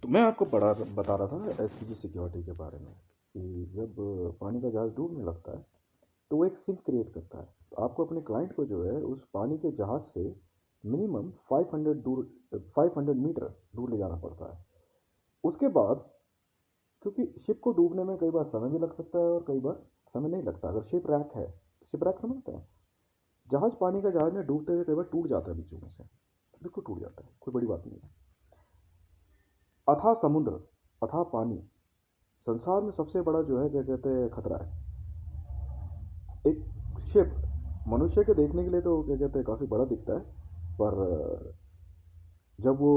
तो मैं आपको बता रहा था एसपीजी सिक्योरिटी के बारे में कि जब पानी का जहाज़ डूबने लगता है तो वो एक सिंक क्रिएट करता है। तो आपको अपने क्लाइंट को जो है उस पानी के जहाज़ से मिनिमम 500 मीटर दूर ले जाना पड़ता है। उसके बाद क्योंकि शिप को डूबने में कई बार समय भी लग सकता है और कई बार समय नहीं लगता। अगर शिप रैक है, शिप रैक समझते हैं, जहाज पानी का जहाज में डूबते हुए कई बार टूट जाता है बीचों में से, बिल्कुल टूट जाता है, कोई बड़ी बात नहीं है। अथाह समुद्र, अथाह पानी संसार में सबसे बड़ा जो है क्या कहते हैं खतरा है। एक शिप मनुष्य के देखने के लिए तो क्या कहते हैं काफ़ी बड़ा दिखता है, पर जब वो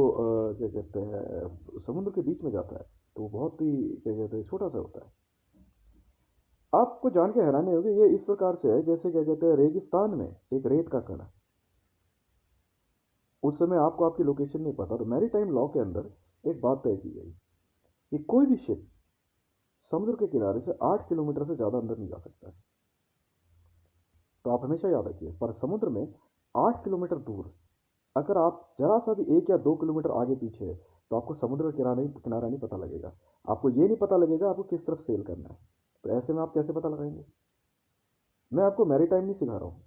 क्या कहते हैं समुद्र के बीच में जाता है तो वो बहुत ही क्या कहते हैं छोटा सा होता है। आपको जान के हैरानी होगी, ये इस प्रकार से है जैसे क्या कहते हैं रेगिस्तान में एक रेत का कण। उस समय आपको आपकी लोकेशन नहीं पता, तो मैरी टाइम लॉ के अंदर एक बात तय की गई कि कोई भी शिप समुद्र के किनारे से 8 किलोमीटर से ज़्यादा अंदर नहीं जा सकता है। तो आप हमेशा याद रखिए, पर समुद्र में 8 किलोमीटर दूर अगर आप जरा सा भी 1 या 2 किलोमीटर आगे पीछे है तो आपको समुद्र का किनारा नहीं पता लगेगा। आपको ये नहीं पता लगेगा आपको किस तरफ सेल करना है। तो ऐसे में आप कैसे पता लगाएंगे? मैं आपको मैरी टाइम नहीं सिखा रहा हूँ,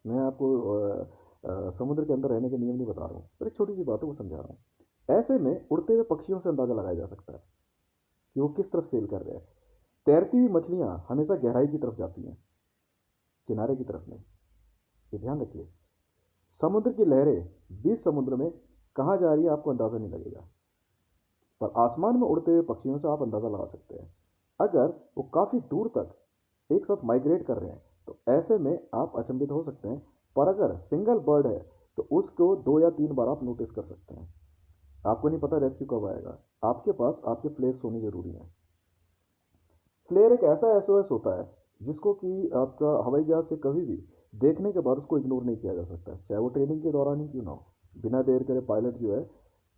मैं आपको समुद्र के अंदर रहने के नियम नहीं बता रहा हूँ, पर एक छोटी सी बात है वो समझा रहा हूँ। ऐसे में उड़ते हुए पक्षियों से अंदाजा लगाया जा सकता है कि वो किस तरफ सेल कर रहे हैं। तैरती हुई मछलियां हमेशा गहराई की तरफ जाती हैं, किनारे की तरफ नहीं। ये ध्यान रखिए। समुद्र की लहरें बीच समुद्र में कहाँ जा रही है आपको अंदाजा नहीं लगेगा, पर आसमान में उड़ते हुए पक्षियों से आप अंदाजा लगा सकते हैं। अगर वो काफी दूर तक एक साथ माइग्रेट कर रहे हैं तो ऐसे में आप अचंभित हो सकते हैं, पर अगर सिंगल बर्ड है तो उसको 2 या 3 बार आप नोटिस कर सकते हैं। आपको नहीं पता रेस्क्यू कब आएगा, आपके पास आपके फ्लेयर्स होने जरूरी है। फ्लेयर एक ऐसा एसओएस होता है जिसको कि आपका हवाई जहाज से कभी भी देखने के बाद उसको इग्नोर नहीं किया जा सकता, चाहे वो ट्रेनिंग के दौरान ही क्यों ना हो। बिना देर करे पायलट जो है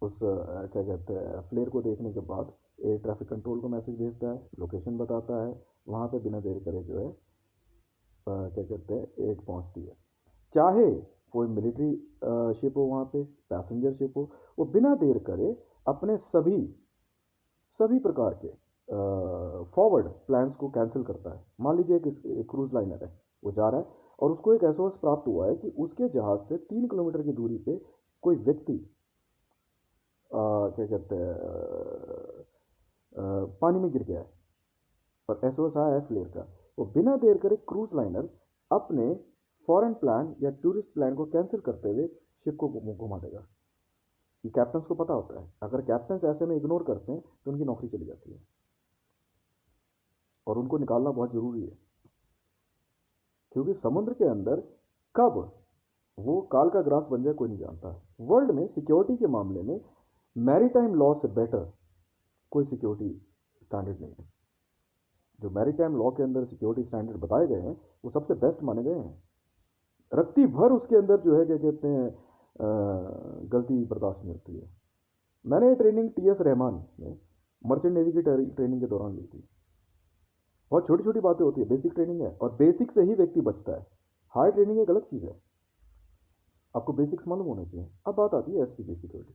उस क्या कहते हैं फ्लेयर को देखने के बाद एयर ट्रैफिक कंट्रोल को मैसेज भेजता है, लोकेशन बताता है, वहाँ पे बिना देर करे जो है क्या कहते हैं एड पहुँचती है। चाहे कोई मिलिट्री शिप हो, वहाँ पे पैसेंजर शिप हो, वो बिना देर करे अपने सभी सभी प्रकार के फॉरवर्ड प्लान्स को कैंसिल करता है। मान लीजिए एक क्रूज लाइनर है, वो जा रहा है और उसको एक एसओएस प्राप्त हुआ है कि उसके जहाज से 3 किलोमीटर की दूरी पे कोई व्यक्ति क्या कहते हैं पानी में गिर गया है, पर एसओएस आया है फ्लेयर का। वो बिना देर करे क्रूज लाइनर अपने फॉरेन प्लान या टूरिस्ट प्लान को कैंसिल करते हुए शिप को घुमा देगा। ये कैप्टन को पता होता है, अगर कैप्टन ऐसे में इग्नोर करते हैं तो उनकी नौकरी चली जाती है और उनको निकालना बहुत जरूरी है। क्योंकि समुद्र के अंदर कब वो काल का ग्रास बन जाए कोई नहीं जानता। वर्ल्ड में सिक्योरिटी के मामले में मैरीटाइम लॉ से बेटर कोई सिक्योरिटी स्टैंडर्ड नहीं है। जो मैरीटाइम लॉ के अंदर सिक्योरिटी स्टैंडर्ड बताए गए हैं वो सबसे बेस्ट माने गए हैं। रत्ती भर उसके अंदर जो है क्या कहते हैं गलती बर्दाश्त नहीं होती है। मैंने ये ट्रेनिंग टीएस रहमान में मर्चेंट नेवी की ट्रेनिंग के दौरान ली थी। बहुत छोटी छोटी बातें होती है, बेसिक ट्रेनिंग है और बेसिक से ही व्यक्ति बचता है। हार्ड ट्रेनिंग एक अलग चीज़ है, आपको बेसिक्स मालूम होने चाहिए। अब बात आती है एसपीजी सिक्योरिटी।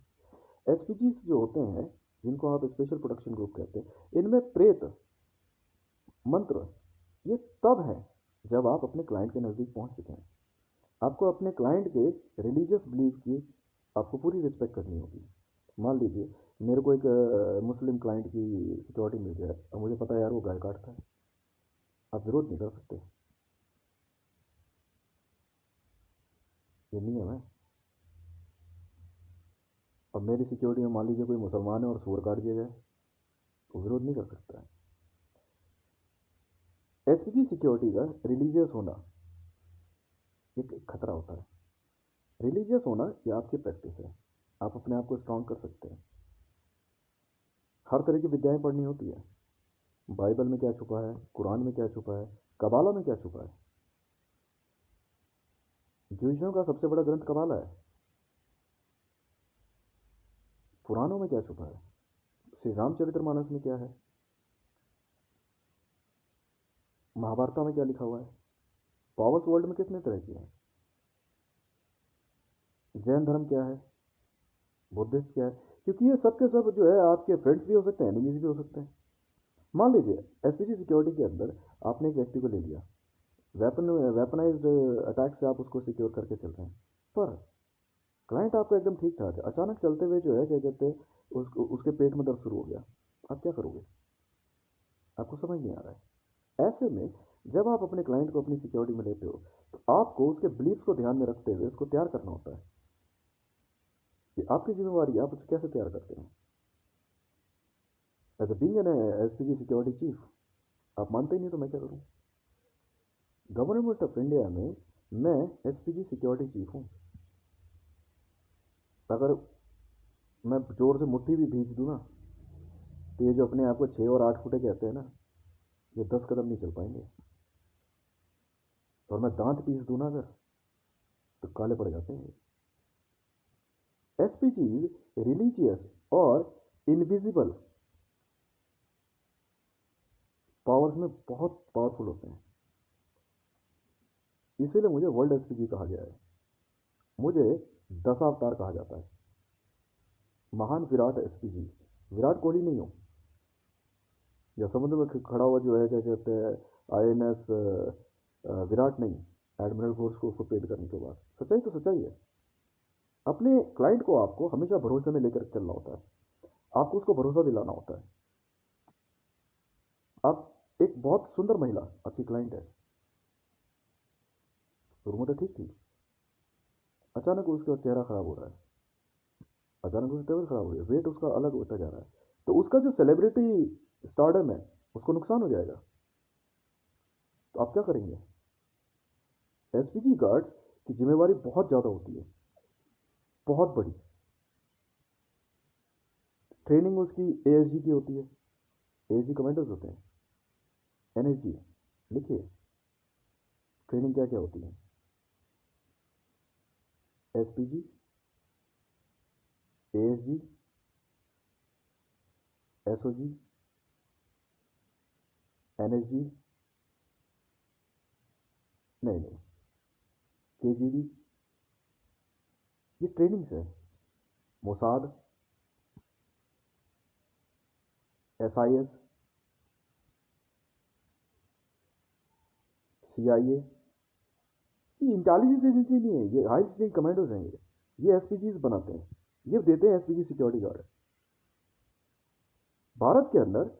एसपीजी जो होते हैं, जिनको आप स्पेशल प्रोटेक्शन ग्रुप कहते हैं, इनमें प्रेत मंत्र ये तब है जब आप अपने क्लाइंट के नज़दीक पहुंच चुके हैं। आपको अपने क्लाइंट के रिलीजियस बिलीफ की आपको पूरी रिस्पेक्ट करनी होगी। मान लीजिए मेरे को एक मुस्लिम क्लाइंट की सिक्योरिटी मिल जाए और मुझे पता है यार वो गाय काटता है, आप विरोध नहीं कर सकते, ये नियम है। और मेरी सिक्योरिटी में मान लीजिए कोई मुसलमान है और सूअर काट दिया जाए तो विरोध नहीं कर सकता है। एसपीजी सिक्योरिटी का रिलीजियस होना एक खतरा होता है। रिलीजियस होना ये आपकी प्रैक्टिस है, आप अपने आप को स्ट्रांग कर सकते हैं। हर तरह की विद्याएं पढ़नी होती है। बाइबल में क्या छुपा है, कुरान में क्या छुपा है, कबाला में क्या छुपा है। ज्यूइशों का सबसे बड़ा ग्रंथ कबाला है। पुराणों में क्या छुपा है, श्री रामचरितमानस में क्या है, महाभारत में क्या लिखा हुआ है, पावस वर्ल्ड में कितने तरह की है, जैन धर्म क्या है, बुद्धिस्ट क्या है। क्योंकि ये सब के सब जो है आपके फ्रेंड्स भी हो सकते हैं, एनिमीज भी हो सकते हैं। मान लीजिए एसपीजी सिक्योरिटी के अंदर आपने एक व्यक्ति को ले लिया, वेपनाइज्ड अटैक से आप उसको सिक्योर करके चल रहे हैं, पर क्लाइंट आपका एकदम ठीक ठाक है, अचानक चलते हुए जो है क्या कहते हैं उसके पेट में दर्द शुरू हो गया। आप क्या करोगे? आपको समझ नहीं आ रहा है। ऐसे में जब आप अपने क्लाइंट को अपनी सिक्योरिटी में लेते हो तो आपको उसके बिलीफ्स को ध्यान में रखते हुए उसको तैयार करना होता है। ये आपकी जिम्मेवारी है, आप उसे कैसे तैयार करते हैं। As a being an SPG security chief आप मानते ही नहीं तो मैं क्या करूं? गवर्नमेंट ऑफ इंडिया में मैं एसपीजी सिक्योरिटी चीफ हूं। अगर मैं जोर से मुट्ठी भी भींच दूं ना तो ये जो अपने आप को 6 और 8 फुटे कहते हैं ना, ये 10 कदम नहीं चल पाएंगे। और मैं दांत पीस दूं ना अगर, तो काले पड़ जाते हैं। एसपीजीज रिलीजियस और इनविजिबल पावर्स में बहुत पावरफुल होते हैं, इसीलिए मुझे वर्ल्ड एसपीजी कहा गया है। मुझे दशावतार कहा जाता है, महान विराट एसपीजी। विराट कोहली नहीं हो, या समुद्र में खड़ा हुआ जो है क्या कहते हैं आईएनएस विराट नहीं, एडमिरल फोर्स को उसको पेड करने के बाद। सच्चाई तो सच्चाई है। अपने क्लाइंट को आपको हमेशा भरोसे में लेकर चलना होता है, आपको उसको भरोसा दिलाना होता है। आप एक बहुत सुंदर महिला आपकी क्लाइंट है, शुरू में तो ठीक थी, अचानक उसका चेहरा खराब हो रहा है, अचानक उसकी तबीयत खराब हो रही है, वेट उसका अलग होता जा रहा है, तो उसका जो सेलिब्रिटी स्टारडम है उसको नुकसान हो जाएगा। तो आप क्या करेंगे? एसपीजी गार्ड्स की जिम्मेवारी बहुत ज़्यादा होती है, बहुत बड़ी। ट्रेनिंग उसकी एएसजी की होती है, एएसजी कमांडर्स होते हैं, एनएसजी। लिखिए ट्रेनिंग क्या क्या होती है। एसपीजी, एएसजी, एसओजी, एनएसजी, नहीं नहीं, केजीबी, ये ट्रेनिंग्स है। मोसाद, एसआईएस, सीआईए, ये इंटेलिजेंस एजेंसी नहीं है, ये हाई ट्रेनिंग कमांडोज हैं। ये एसपीजीज बनाते हैं, ये देते हैं एसपीजी सिक्योरिटी गार्ड। भारत के अंदर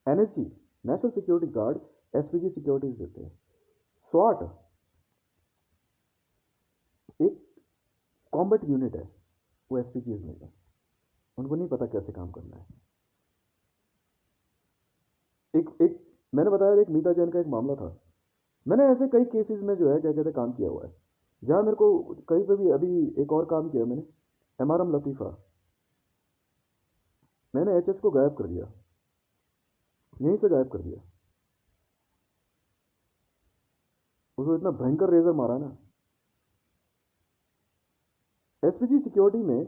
NSG, national security guard, SPG securities देते हैं। स्वाट एक कॉम्बैट यूनिट है, वो एसपीजीज में है, उनको नहीं पता कैसे काम करना है। एक एक मैंने बताया एक मीता जैन का एक मामला था। मैंने ऐसे कई केसेस में जो है क्या कहते हैं काम किया हुआ है, जहां मेरे को कहीं पे भी। अभी एक और काम किया मैंने, एमआरएम लतीफ़ा, मैंने एचएच को गायब कर दिया, यहीं से गायब कर दिया। उसको इतना भयंकर रेजर मारा ना। एसपीजी सिक्योरिटी में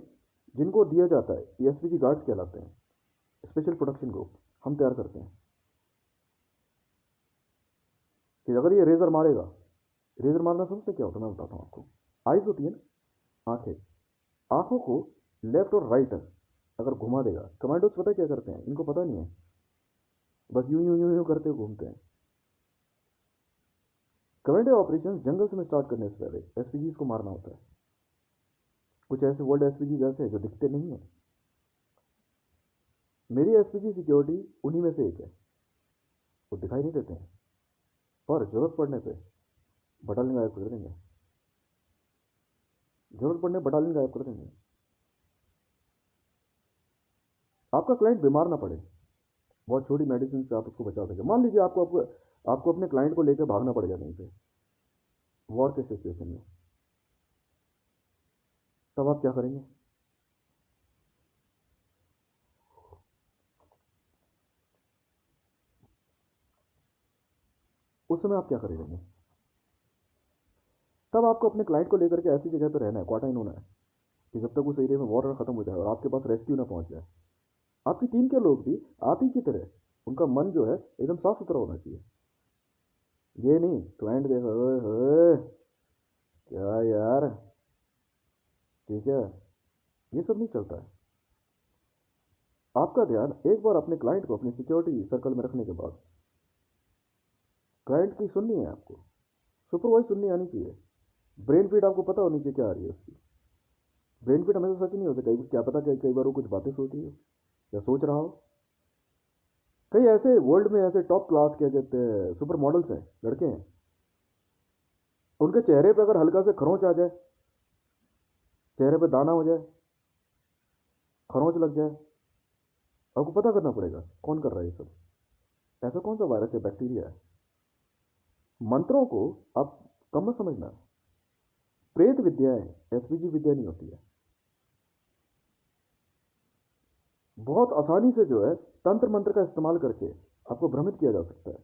जिनको दिया जाता है ये एसपीजी गार्ड्स कहलाते हैं, स्पेशल प्रोटेक्शन ग्रुप हम तैयार करते हैं। कि अगर ये रेजर मारेगा, रेजर मारना समझते क्या होता है मैं बताता हूँ आपको। आइज होती है ना, आंखें, आंखों को लेफ्ट और राइट अगर घुमा देगा, कमांडोज पता है क्या करते हैं, इनको पता नहीं है, बस यूं यूं यूं यूं करते हुए घूमते हैं। कमांडो ऑपरेशन जंगल्स में स्टार्ट करने से पहले एसपीजी को मारना होता है। कुछ ऐसे वर्ल्ड एसपीजी ऐसे हैं जो दिखते नहीं है, मेरी एसपीजी सिक्योरिटी उन्हीं में से एक है। वो दिखाई नहीं देते हैं, पर जरूरत पड़ने पे बटालियन गायब कर देंगे, जरूरत पड़ने बटालियन गायब कर देंगे। आपका क्लाइंट बीमार ना पड़े, बहुत छोटी मेडिसिन से आप उसको बचा सके। मान लीजिए आपको अपने क्लाइंट को लेकर भागना पड़ गया कहीं पे वॉर के सिचुएशन में, तब आप क्या करेंगे? उस समय आप क्या करेंगे? तब आपको अपने क्लाइंट को लेकर के ऐसी जगह पर रहना है, क्वारंटाइन होना है, कि जब तक उस एरिया में वॉर खत्म हो जाए और आपके पास रेस्क्यू ना पहुंच जाए। आपकी टीम के लोग भी आप ही की तरह, उनका मन जो है एकदम साफ सुथरा होना चाहिए। ये नहीं क्लाइंट देखो, "ओए होए, क्या यार, ठीक है", ये सब नहीं चलता है। आपका ध्यान एक बार अपने क्लाइंट को अपनी सिक्योरिटी सर्कल में रखने के बाद क्लाइंट की सुननी है आपको, सुपरवाइज सुननी आनी चाहिए। ब्रेन फीड आपको पता होनी चाहिए क्या आ रही है उसकी। ब्रेन फीड हमेशा सच नहीं हो सकता, क्या पता कई बार वो कुछ बातें सोच रही हो या सोच रहा हो। कई ऐसे वर्ल्ड में ऐसे टॉप क्लास क्या कहते हैं सुपर मॉडल्स हैं, लड़के हैं, उनके चेहरे पे अगर हल्का से खरोंच आ जाए, चेहरे पे दाना हो जाए, खरोंच लग जाए, आपको पता करना पड़ेगा कौन कर रहा है ये सब। ऐसा कौन सा वायरस है, बैक्टीरिया है। मंत्रों को आप कम मत समझना। प्रेत विद्याएं एसपीजी विद्या नहीं होती है। बहुत आसानी से जो है तंत्र मंत्र का इस्तेमाल करके आपको भ्रमित किया जा सकता है।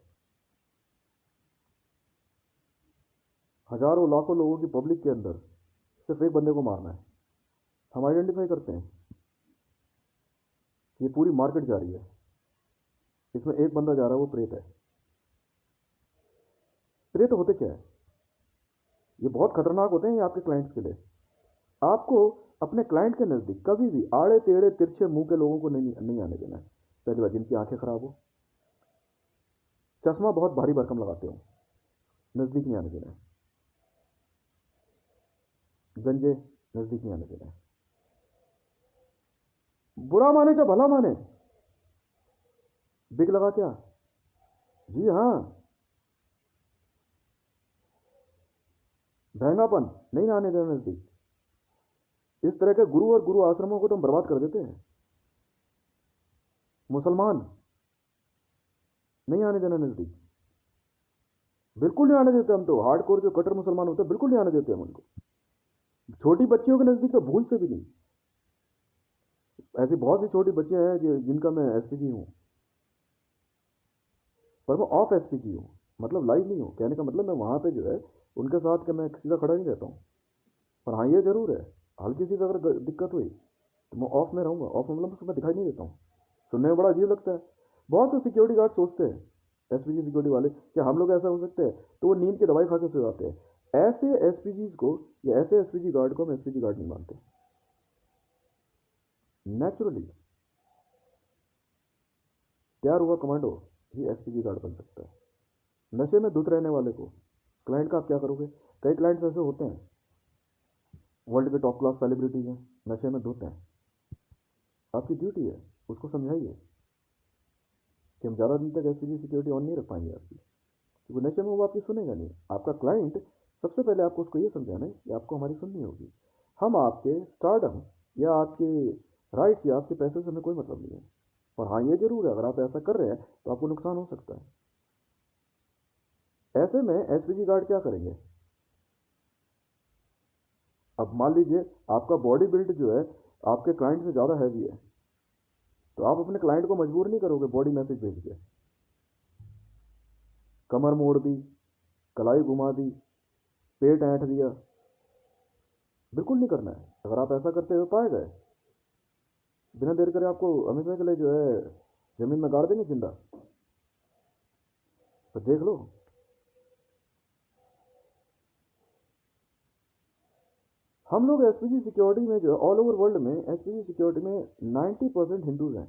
हजारों लाखों लोगों की पब्लिक के अंदर सिर्फ एक बंदे को मारना है। हम आइडेंटिफाई करते हैं कि ये पूरी मार्केट जा रही है, इसमें एक बंदा जा रहा है, वो प्रेत है। प्रेत होते क्या है, ये बहुत खतरनाक होते हैं ये आपके क्लाइंट्स के लिए। आपको अपने क्लाइंट के नज़दीक कभी भी आड़े टेढ़े तिरछे मुंह के लोगों को नहीं आने देना है। पहली बात, जिनकी आंखें खराब हो, चश्मा बहुत भारी भरकम लगाते हो, नज़दीक नहीं आने देना है। गंजे, नज़दीक नहीं आने देना है। बुरा माने चाहे भला माने, बिग लगा क्या, जी हाँ, महंगापन नहीं आने देना नज़दीक। इस तरह के गुरु और गुरु आश्रमों को तो हम बर्बाद कर देते हैं। मुसलमान नहीं आने देना नज़दीक, बिल्कुल नहीं आने देते हम तो। हार्डकोर जो कट्टर मुसलमान होते हैं बिल्कुल नहीं आने देते हम उनको। छोटी बच्चियों के नज़दीक तो भूल से भी नहीं। ऐसी बहुत सी छोटी बच्चियां हैं जिनका मैं एसपीजी हूँ, पर मैं ऑफ एसपीजी हूँ, मतलब लाइव नहीं हूँ। कहने का मतलब मैं वहाँ पे जो है उनके साथ के मैं सीधा खड़ा नहीं रहता हूँ। पर हाँ, ये जरूर है, हल्की सी भी अगर दिक्कत हुई तो मैं ऑफ में रहूँगा। ऑफ में मतलब उसको मैं दिखाई नहीं देता हूँ। सुनने में बड़ा अजीब लगता है। बहुत से सिक्योरिटी गार्ड सोचते हैं, एसपीजी सिक्योरिटी वाले, कि हम लोग ऐसा हो सकते हैं, तो वो नींद की दवाई खा के सो जाते हैं। ऐसे एसपीजी को या ऐसे एसपीजी गार्ड को हम एसपीजी गार्ड नहीं मानते। नेचुरली तैयार हुआ कमांडो ही एसपीजी गार्ड बन सकता है। नशे में धुत रहने वाले को क्लाइंट का आप क्या करोगे। कई क्लाइंट्स ऐसे होते हैं, वर्ल्ड के टॉप क्लास सेलिब्रिटीज हैं, नशे में धुत हैं। आपकी ड्यूटी है उसको समझाइए कि हम ज़्यादा दिन तक एसपीजी सिक्योरिटी ऑन नहीं रख पाएंगे आपकी, क्योंकि नशे में वो आपकी सुनेगा नहीं। आपका क्लाइंट, सबसे पहले आपको उसको ये समझाना है कि आपको हमारी सुननी होगी। हम आपके स्टारडम या आपके राइट्स या आपके पैसे से हमें कोई मतलब नहीं है। और हाँ, ये जरूर है, अगर आप ऐसा कर रहे हैं तो आपको नुकसान हो सकता है। ऐसे में एसपीजी गार्ड क्या करेंगे। अब मान लीजिए आपका बॉडी बिल्ड जो है आपके क्लाइंट से ज़्यादा हैवी है, तो आप अपने क्लाइंट को मजबूर नहीं करोगे बॉडी मैसेज भेज के। कमर मोड़ दी, कलाई घुमा दी, पेट ऐंठ दिया, बिल्कुल नहीं करना है। अगर आप ऐसा करते हुए पाए गए, बिना देर करे आपको हमेशा के लिए जो है जमीन में गाड़ देंगे जिंदा। तो देख लो, हम लोग एसपीजी सिक्योरिटी में जो ऑल ओवर वर्ल्ड में एसपीजी सिक्योरिटी में 90% हिंदूज हैं।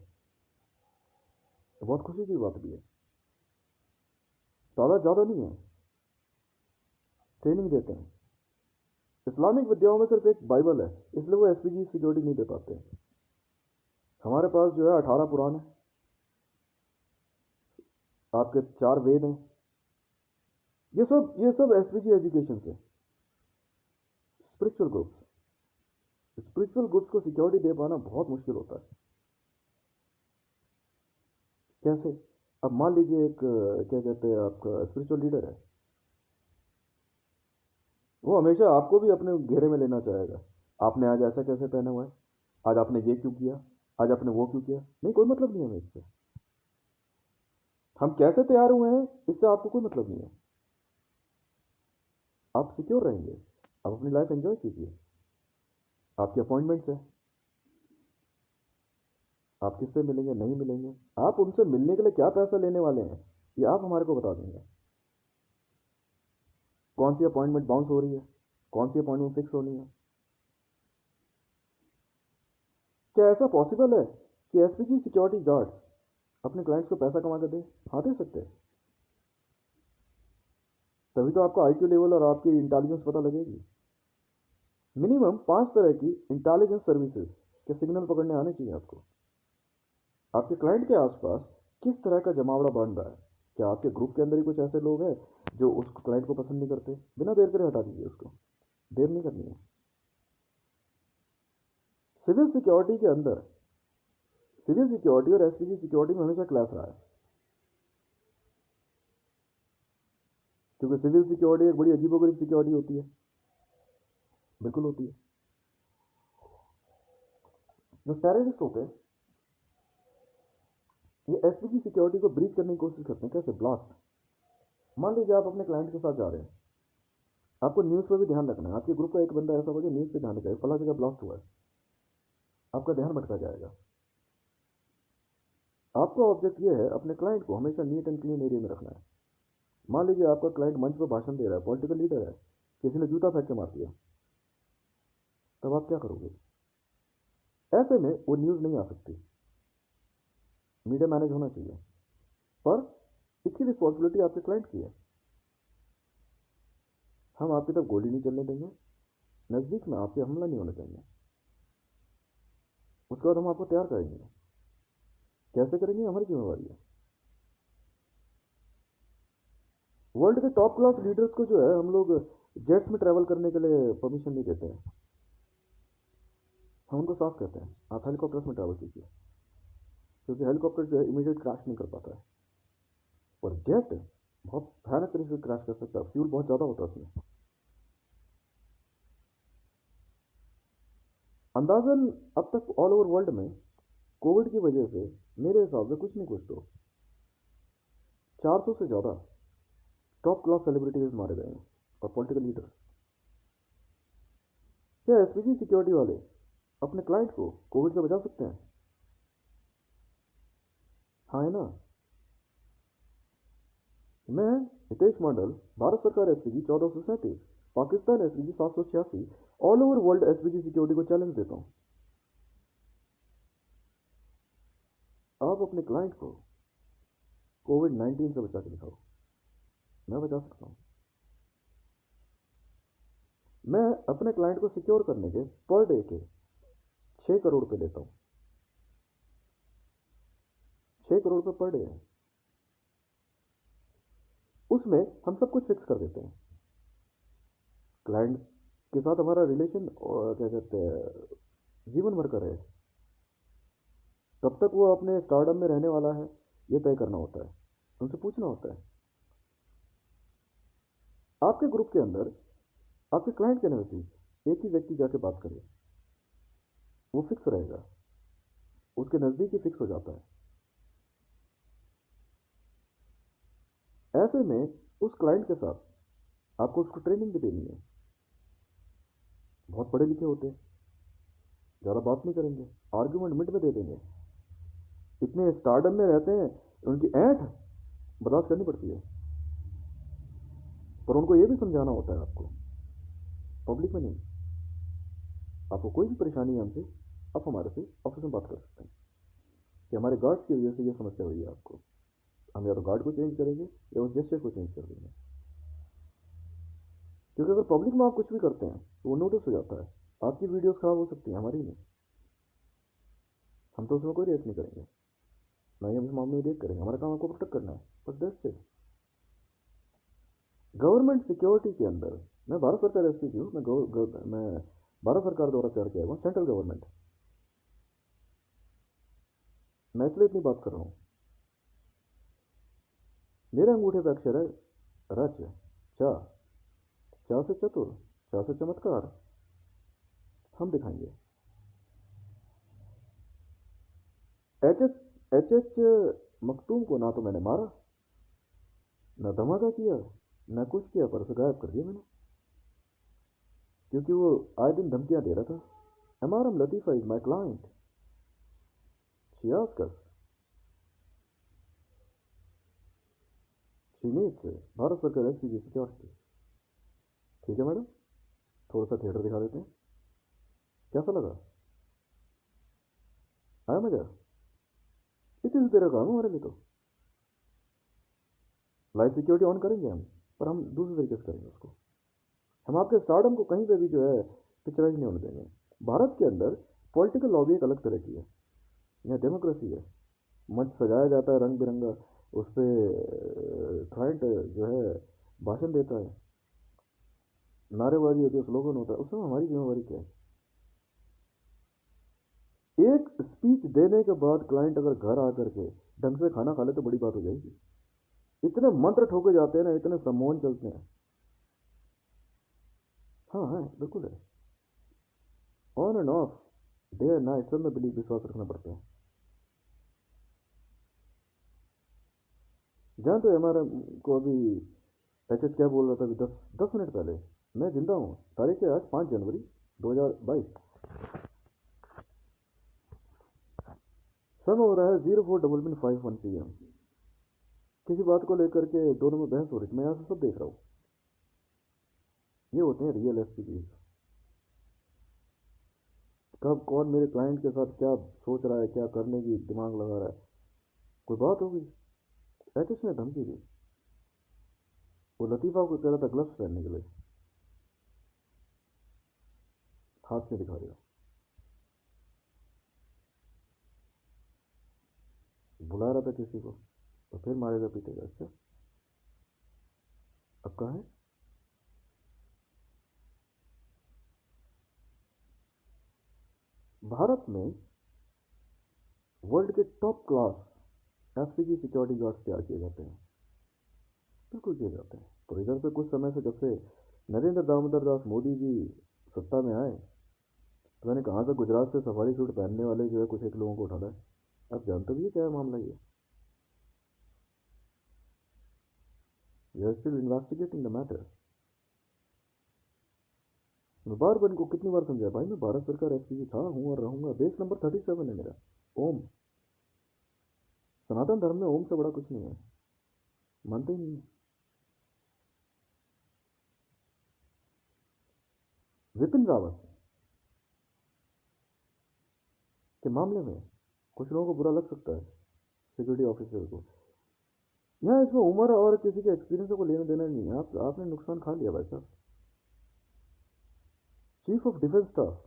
तो बहुत खुशी की बात भी है। ज़्यादा नहीं है, ट्रेनिंग देते हैं। इस्लामिक विद्याओं में सिर्फ एक बाइबल है, इसलिए वो एसपीजी सिक्योरिटी नहीं दे पाते। हमारे पास जो है 18 पुराण है, आपके 4 वेद हैं। ये सब एसपीजी एजुकेशन से। स्पिरिचुअल ग्रुप्स, स्पिरिचुअल ग्रुप्स को सिक्योरिटी दे पाना बहुत मुश्किल होता है। कैसे। अब मान लीजिए एक क्या कहते हैं आपका स्पिरिचुअल लीडर है, वो हमेशा आपको भी अपने घेरे में लेना चाहेगा। आपने आज ऐसा कैसे पहना हुआ है, आज आपने ये क्यों किया, आज आपने वो क्यों किया। नहीं, कोई मतलब नहीं है हमें इससे। हम कैसे तैयार हुए हैं इससे आपको कोई मतलब नहीं है। आप सिक्योर रहेंगे, आप अपनी लाइफ एंजॉय कीजिए। आपकी अपॉइंटमेंट्स है, आप किससे मिलेंगे नहीं मिलेंगे, आप उनसे मिलने के लिए क्या पैसा लेने वाले हैं, ये आप हमारे को बता देंगे। कौन सी अपॉइंटमेंट बाउंस हो रही है, कौन सी अपॉइंटमेंट फिक्स होनी है। क्या ऐसा पॉसिबल है कि एसपीजी सिक्योरिटी गार्ड्स अपने क्लाइंट्स को पैसा कमा कर दे? हाँ, दे सकते हैं। तभी तो आपका आईक्यू लेवल और आपकी इंटेलिजेंस पता लगेगी। मिनिमम 5 तरह की इंटेलिजेंस सर्विसेज के सिग्नल पकड़ने आने चाहिए आपको। आपके क्लाइंट के आसपास किस तरह का जमावड़ा बन रहा है? क्या आपके ग्रुप के अंदर ही कुछ ऐसे लोग हैं जो उस क्लाइंट को पसंद नहीं करते? बिना देर करे हटा दीजिए उसको, देर नहीं करनी है। सिविल सिक्योरिटी के अंदर सिविल सिक्योरिटी और एसपीजी सिक्योरिटी में हमेशा क्लैश रहा है, क्योंकि सिविल सिक्योरिटी एक बड़ी अजीबोगरीब सिक्योरिटी होती है, बिल्कुल होती है। जो टेररिस्ट होते हैं ये एसपीजी सिक्योरिटी को ब्रीच करने की कोशिश करते हैं। कैसे? ब्लास्ट। मान लीजिए आप अपने क्लाइंट के साथ जा रहे हैं, आपको न्यूज़ पर भी ध्यान रखना है। आपके ग्रुप का एक बंदा ऐसा होगा जो न्यूज़ पे ध्यान रखेगा, फला जगह ब्लास्ट हुआ है, आपका ध्यान भटका जाएगा। आपका ऑब्जेक्ट ये है अपने क्लाइंट को हमेशा नीट एंड क्लीन एरिया में रखना है। मान लीजिए आपका क्लाइंट मंच पर भाषण दे रहा है, पॉलिटिकल लीडर है, किसी ने जूता फेंक के मार दिया, तब आप क्या करोगे? ऐसे में वो न्यूज़ नहीं आ सकती, मीडिया मैनेज होना चाहिए, पर इसकी रिस्पॉन्सिबिलिटी आपके क्लाइंट की है। हम आपकी तरफ गोली नहीं चलने देंगे, नज़दीक में आपके हमला नहीं होने देंगे। उसके बाद हम आपको तैयार करेंगे। कैसे करेंगे? हमारी जिम्मेवारी है। वर्ल्ड के टॉप क्लास लीडर्स को जो है हम लोग जेट्स में ट्रैवल करने के लिए परमिशन नहीं देते हैं। हम उनको साफ कहते हैं आप हेलीकॉप्टर्स में ट्रैवल कीजिए, क्योंकि हेलीकॉप्टर जो है इमीडिएट क्रैश नहीं कर पाता है, और जेट बहुत भयानक तरीके से क्रैश कर सकता है, फ्यूल बहुत ज़्यादा होता है उसमें। अंदाजन अब तक ऑल ओवर वर्ल्ड में कोविड की वजह से मेरे हिसाब से कुछ नहीं कुछ तो 400 से ज़्यादा टॉप क्लास सेलिब्रिटीज मारे गए हैं और पॉलिटिकल लीडर्स। क्या एसपीजी सिक्योरिटी वाले अपने क्लाइंट को कोविड से बचा सकते हैं? हाँ, है ना। मैं हितेश मंडल, भारत सरकार SPG 1437, Pakistan SPG 786, all over world SPG security को चैलेंज देता हूँ। आप अपने क्लाइंट को कोविड-19 से बचा के दिखाओ। मैं बचा सकता हूँ। मैं अपने क्लाइंट को सिक्योर करने के पर डे के 6 करोड़ रुपये लेता हूँ। 6 करोड़ रुपये पर डे है। उसमें हम सब कुछ फिक्स कर देते हैं। क्लाइंट के साथ हमारा रिलेशन क्या कहते हैं जीवन भर का रहे, कब तक वो अपने स्टारडम में रहने वाला है ये तय करना होता है, उनसे पूछना होता है। आपके ग्रुप के अंदर आपके क्लाइंट के नज़दीक एक ही व्यक्ति जाके बात करे, वो फिक्स रहेगा, उसके नज़दीक ही फिक्स हो जाता है। ऐसे में उस क्लाइंट के साथ आपको उसको ट्रेनिंग भी देनी है। बहुत पढ़े लिखे होते हैं, ज़्यादा बात नहीं करेंगे, आर्ग्यूमेंट मिनट में दे देंगे। इतने स्टारडम में रहते हैं, उनकी ऐंठ बर्दाश्त करनी पड़ती है, पर उनको ये भी समझाना होता है आपको, पब्लिक में नहीं। आपको कोई भी परेशानी है हमसे, आप हमारे से ऑफिस में बात कर सकते हैं कि हमारे गार्ड्स की वजह से ये समस्या हुई है आपको। हम या तो गार्ड को चेंज करेंगे या उस जेस्चर को चेंज कर देंगे, क्योंकि अगर पब्लिक में आप कुछ भी करते हैं तो वो नोटिस हो जाता है। आपकी वीडियोस खराब हो सकती हैं, हमारी नहीं। हम तो उसमें कोई रिएक्ट नहीं करेंगे, ना ही हम इस मामले में रिएक्ट करेंगे। हमारा काम आपको प्रोटेक्ट करना है, बस दैट्स इट। गवर्नमेंट सिक्योरिटी के अंदर मैं भारत सरकार एसपीजी हूँ, मैं भारत सरकार द्वारा तैयार किया हुआ सेंट्रल गवर्नमेंट। मैं इसलिए इतनी बात कर रहा हूँ, मेरे अंगूठे पे अक्षर है रच, चा, चा से चतुर, चा से चमत्कार। हम दिखाएंगे। एच एच मखतूम को ना तो मैंने मारा, ना धमाका किया, ना कुछ किया, पर उसे गायब कर दिया मैंने, क्योंकि वो आए दिन धमकियां दे रहा था। MRM Latifa is my client, she asks us, she needs Bharat सरकार एसपीजी सिक्योरिटी। ठीक है मैडम, थोड़ा सा थिएटर दिखा देते हैं, कैसा लगा? आया मजा? इतनी सी तेरा काम है हमारे लिए तो। लाइफ सिक्योरिटी ऑन करेंगे हम, पर हम दूसरे तरीके से करेंगे उसको। हम आपके स्टार्टअप को कहीं पे भी जो है पिक्चराइज नहीं होने देंगे। भारत के अंदर पॉलिटिकल लॉबी एक अलग तरह की है, यहाँ डेमोक्रेसी है। मंच सजाया जाता है रंग बिरंगा, उस पर क्लाइंट जो है भाषण देता है, नारेबाजी होती है, स्लोगन होता है, उसमें हमारी जिम्मेवारी क्या है? एक स्पीच देने के बाद क्लाइंट अगर घर आकर के ढंग से खाना खा ले तो बड़ी बात हो जाएगी। इतने मंत्र ठोके जाते हैं ना, इतने सम्मोहन चलते हैं। हाँ है, बिल्कुल है। On end of, day and night, सब में बिलीव विश्वास रखना पड़ता है। जान तो हमारा को अभी एच क्या बोल रहा था अभी 10 10 मिनट पहले, मैं जिंदा हूँ। तारीख है आज 5 जनवरी 2022। समय हो रहा है 04:51 PM। किसी बात को लेकर के दोनों में बहस हो रही थी, मैं यहाँ से सब देख रहा हूँ। ये होते हैं रियल एसपीजी। कब कौन मेरे क्लाइंट के साथ क्या सोच रहा है, क्या करने की दिमाग लगा रहा है, कोई बात होगी। एच ने धमकी दी, वो लतीफ़ा को कह रहा था ग्लव्स पहनने के लिए, हाथ में दिखा दिया। बुला रहा था किसी को, तो फिर मारेगा पीटेगा। अच्छा, अब कहाँ है? भारत में वर्ल्ड के top class SPG security guards तैयार किए जाते हैं, बिल्कुल किए जाते हैं। तो इधर से कुछ समय से, जब से नरेंद्र दामोदर दास मोदी जी सत्ता में आए, तो मैंने कहा था गुजरात से सफारी सूट पहनने वाले जो है कुछ एक लोगों को उठाना है। आप जानते भी है क्या है मामला ये। We are still investigating the matter. मैं बार बार इनको कितनी बार समझाया, भाई मैं भारत सरकार एसपीजी था, हूँ और रहूंगा। बेस नंबर 37 है मेरा। ओम। सनातन धर्म में ओम से बड़ा कुछ नहीं है, मानते ही नहीं है। विपिन रावत के मामले में कुछ लोगों को बुरा लग सकता है, सिक्योरिटी ऑफिसर को। यहाँ इसमें उम्र और किसी के एक्सपीरियंस को लेना देना नहीं है। आपने नुकसान खा लिया भाई साहब। चीफ ऑफ डिफेंस स्टाफ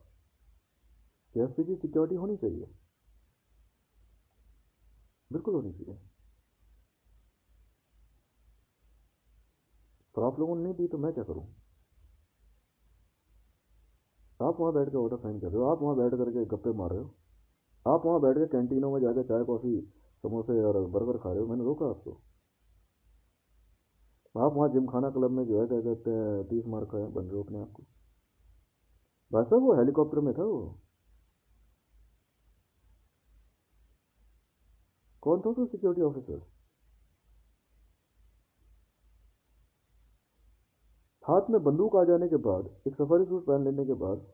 की एसपीजी सिक्योरिटी होनी चाहिए, बिल्कुल होनी चाहिए। पर आप लोगों ने नहीं दी तो मैं क्या करूं? आप वहां बैठ के ऑर्डर साइन कर रहे हो, आप वहां बैठ करके गप्पे मार रहे हो, आप वहां बैठ के कैंटीनों में जाकर चाय कॉफी समोसे और बर्गर खा रहे हो, मैंने रोका आपको। आप वहां जिम खाना क्लब में जो है क्या कहते हैं 30 मार्क बन रहे हो अपने आप को। भाई साहब वो हेलीकॉप्टर में था वो। कौन था उसका सिक्योरिटी ऑफिसर? हाथ में बंदूक आ जाने के बाद, एक सफारी सूट पहन लेने के बाद,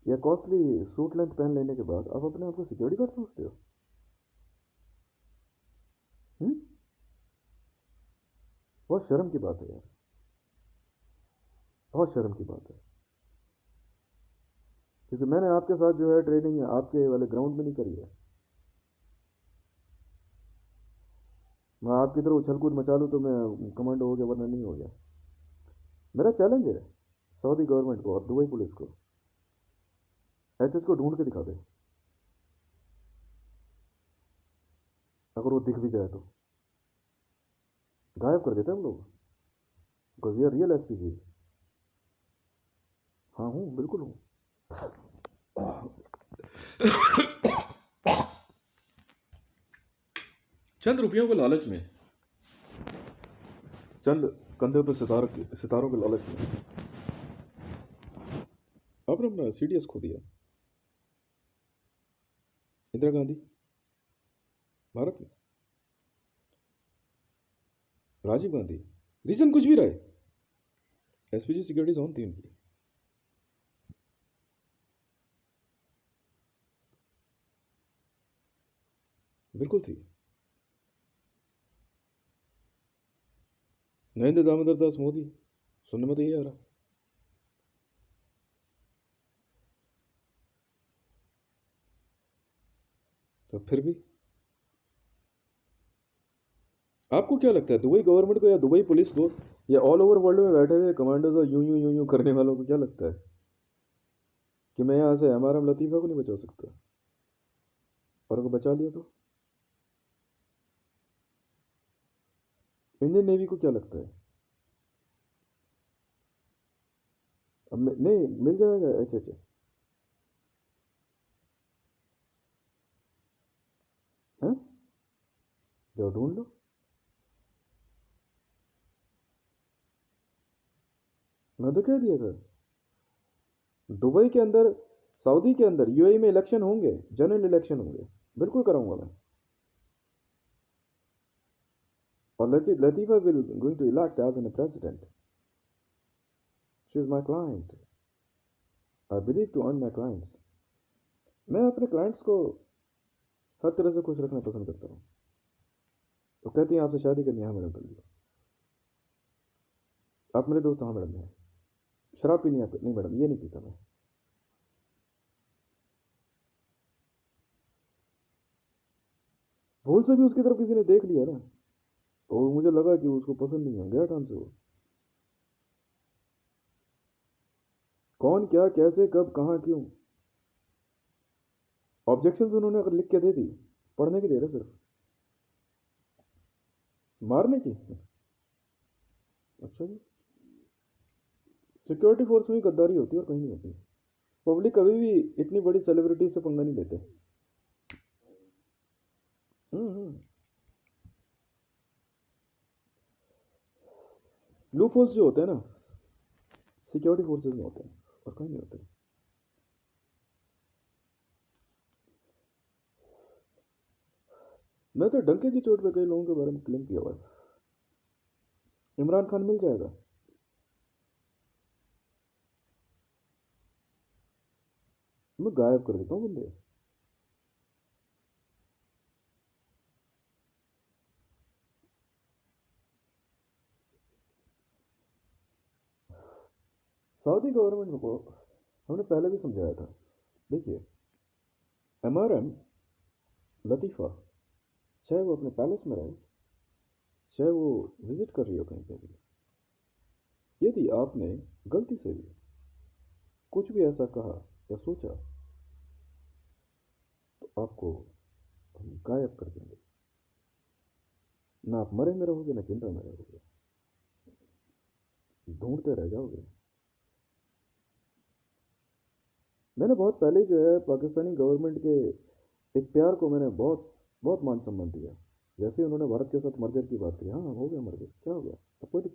या कॉस्टली सूट लेंथ पहन लेने के बाद, आप अपने आप को सिक्योरिटी गार्ड सोचते हो? हम्म? बहुत शर्म की बात है यार, बहुत शर्म की बात है। क्योंकि मैंने आपके साथ जो है ट्रेनिंग आपके वाले ग्राउंड में नहीं करी है। मैं आपकी तरह उछल कूद मचा लूँ तो मैं कमांडो हो गया, वरना नहीं हो गया। मेरा चैलेंज है सऊदी गवर्नमेंट को और दुबई पुलिस को, एचएस को ढूंढ के दिखा दे, अगर वो दिख भी जाए तो गायब कर देते हैं हम लोग। Because we are real SPG. हाँ हूँ, बिल्कुल हूँ। चंद रुपयों के लालच में, चंद कंधे पर सितारों के लालच में आपने अपना सीडीएस खो दिया। इंदिरा गांधी भारत में, राजीव गांधी, रीजन कुछ भी रहे, एसपीजी सिक्योरिटीज ऑन थी उनकी। बिल्कुल थी। नरेंद्र दामोदर दास मोदी, सुनने में तो ये आ रहा। तो फिर भी आपको क्या लगता है दुबई गवर्नमेंट को या दुबई पुलिस को या ऑल ओवर वर्ल्ड में बैठे हुए कमांडोज और यूं करने वालों को क्या लगता है कि मैं यहाँ से एमआरएम लतीफ़ा को नहीं बचा सकता? और अगर बचा लिया तो इंडियन नेवी को क्या लगता है? अब नहीं मिल जाएगा। अच्छा अच्छा। हैं? जाओ ढूंढ लो। मैं तो कह दिया था दुबई के अंदर, सऊदी के अंदर, यूएई में इलेक्शन होंगे, जनरल इलेक्शन होंगे। बिल्कुल कराऊंगा मैं। और Latifa will going to elect as an president. She is my client. I believe to earn my clients. मैं अपने क्लाइंट्स को हर तरह से खुश रखना पसंद करता हूँ। तो कहती हैं आपसे शादी करनी है? हाँ मैडम कर लो। आप मेरे दोस्त? हाँ मैडम है। शराब पीनी है? नहीं मैडम ये नहीं पीता मैं। भूल से भी उसकी तरफ किसी ने देख लिया ना, तो मुझे लगा कि उसको पसंद नहीं है, गया काम से वो। कौन क्या कैसे कब कहाँ क्यों? ऑब्जेक्शन उन्होंने अगर लिख के दे दी, पढ़ने की दे रहे सिर्फ, मारने की। अच्छा जी। सिक्योरिटी फोर्स में ही गद्दारी होती है और कहीं नहीं होती। पब्लिक कभी भी इतनी बड़ी सेलिब्रिटी से पंगा नहीं लेते। हम्म। लूप होल्स जो होते हैं ना, सिक्योरिटी फोर्सेज में होते हैं और कहीं नहीं होते। मैं तो डंके की चोट पे कई लोगों के बारे में क्लेम किया हुआ है। इमरान खान मिल जाएगा। मैं गायब कर देता हूँ बंदे। सऊदी गवर्नमेंट को हमने पहले भी समझाया था। देखिए, एमआरएम लतीफ़ा, चाहे वो अपने पैलेस में रहे, चाहे वो विजिट कर रही हो कहीं पे भी, यदि आपने गलती से भी कुछ भी ऐसा कहा या सोचा, तो आपको हम गायब कर देंगे। ना आप मरे में रहोगे, ना जिंदा में रहोगे, ढूंढते रह जाओगे। मैंने बहुत पहले जो है पाकिस्तानी गवर्नमेंट के एक प्यार को मैंने बहुत बहुत मान सम्मान दिया। जैसे ही उन्होंने भारत के साथ मर्जर की बात की, हाँ हो गया मर्जर, क्या हो गया, अब कोई दिक्कत